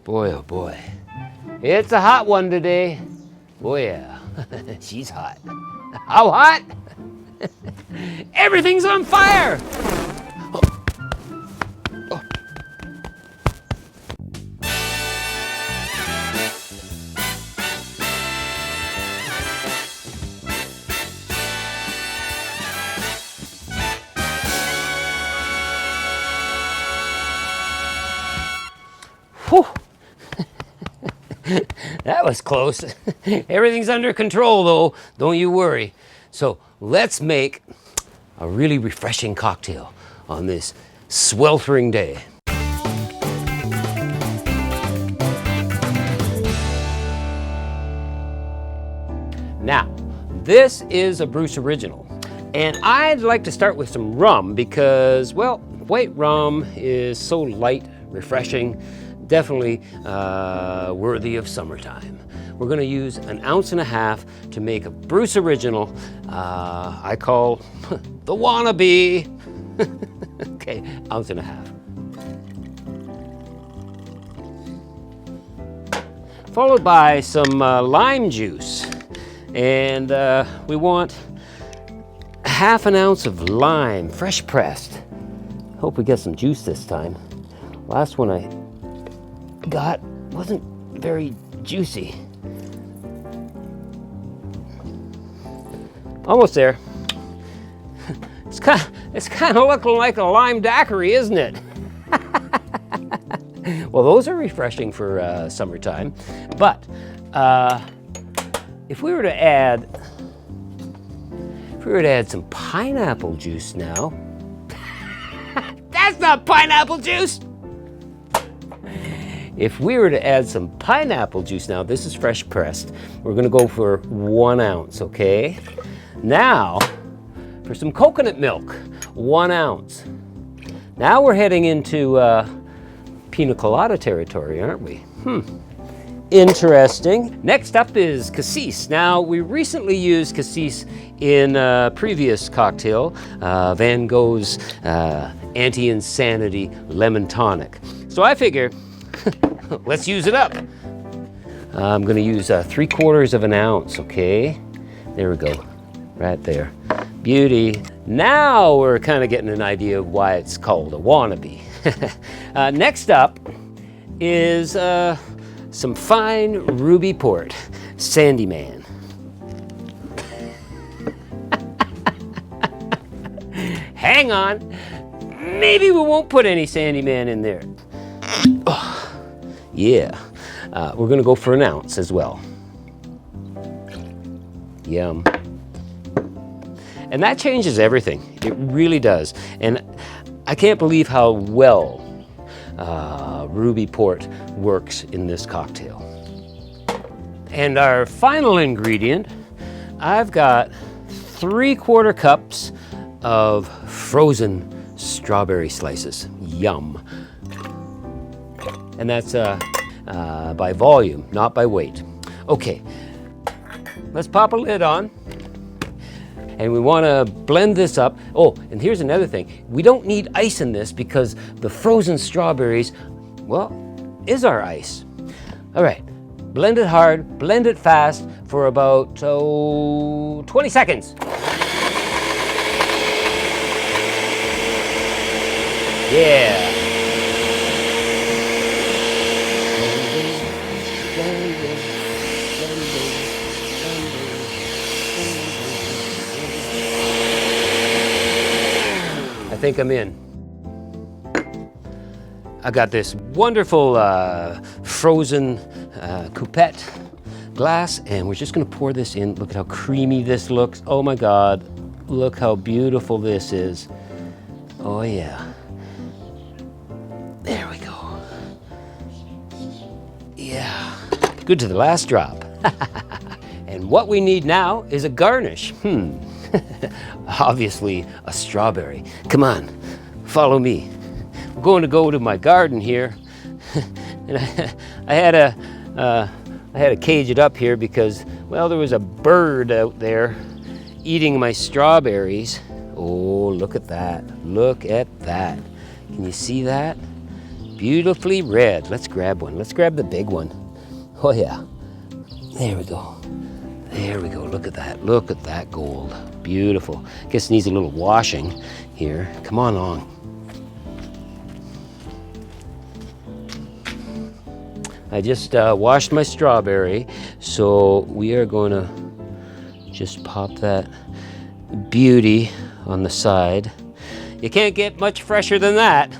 Boy, oh boy. It's a hot one today. Oh yeah, she's hot. How hot? Everything's on fire! Whew. That was close. Everything's under control though, don't you worry. So let's make a really refreshing cocktail on this sweltering day. Now, this is a Bruce Original, and I'd like to start with some rum because, well, white rum is so light, refreshing, definitely worthy of summertime. We're gonna use 1.5 ounces to make a Bruce Original I call the wannabe. Okay, 1.5 ounces. Followed by some lime juice. And we want 1/2 ounce of lime, fresh pressed. Hope we get some juice this time. Last one I got wasn't very juicy. Almost there. It's kind of looking like a lime daiquiri, isn't it? Well, those are refreshing for summertime. But if we were to add some pineapple juice now. That's not pineapple juice! If we were to add some pineapple juice now, this is fresh pressed, we're gonna go for 1 ounce, okay? Now, for some coconut milk, 1 ounce. Now we're heading into pina colada territory, aren't we? Interesting. Next up is cassis. Now, we recently used cassis in a previous cocktail, Van Gogh's Anti-Insanity Lemon Tonic. So I figure, let's use it up. I'm gonna use 3/4 ounce, okay? There we go, right there. Beauty. Now we're kind of getting an idea of why it's called a wannabe. Next up is some fine ruby port, Sandy Man. Hang on, maybe we won't put any Sandy Man in there. Oh, yeah, we're gonna go for 1 ounce as well. Yum. And that changes everything, it really does. And I can't believe how well ruby port works in this cocktail. And our final ingredient, I've got 3/4 cups of frozen strawberry slices. Yum. And that's by volume, not by weight. Okay, let's pop a lid on. And we want to blend this up. Oh, and here's another thing. We don't need ice in this because the frozen strawberries, well, is our ice. All right, blend it hard, blend it fast for about 20 seconds. Yeah. I think I'm in. I got this wonderful frozen coupette glass, and we're just gonna pour this in. Look at how creamy this looks. Oh my God, look how beautiful this is. Oh yeah. There we go. Yeah, good to the last drop. And what we need now is a garnish. Obviously a strawberry. Come on, follow me. I'm going to go to my garden here. And I had to cage it up here because, well, there was a bird out there eating my strawberries. Oh, look at that. Look at that. Can you see that? Beautifully red. Let's grab one. Let's grab the big one. Oh yeah. There we go. There we go. Look at that. Look at that gold. Beautiful. Guess it needs a little washing here. Come on. I just washed my strawberry, so we are going to just pop that beauty on the side. You can't get much fresher than that.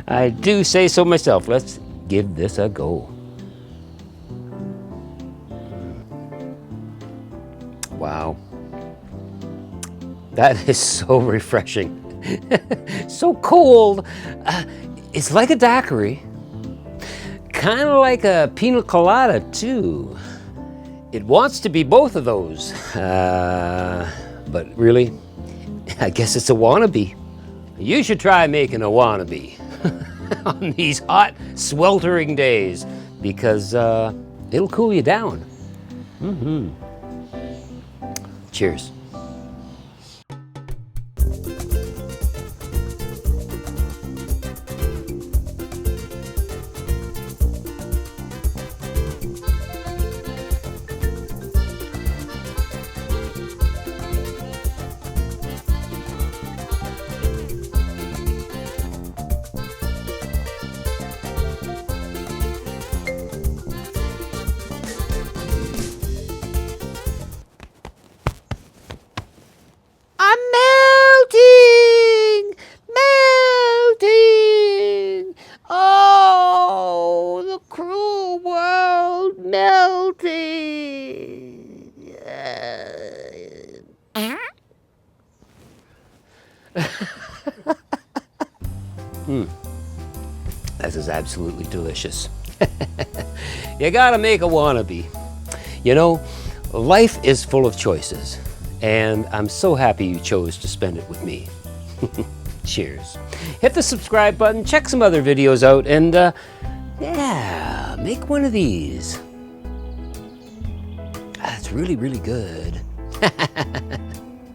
I do say so myself. Let's give this a go. Wow. That is so refreshing. So cold. It's like a daiquiri. Kind of like a pina colada too. It wants to be both of those. But really, I guess it's a wannabe. You should try making a wannabe on these hot, sweltering days because it'll cool you down. Cheers. Melting! Oh, the cruel world melting! This is absolutely delicious. You gotta make a wannabe. You know, life is full of choices, and I'm so happy you chose to spend it with me. Cheers. Hit the subscribe button, check some other videos out, and yeah, make one of these. That's really, really good.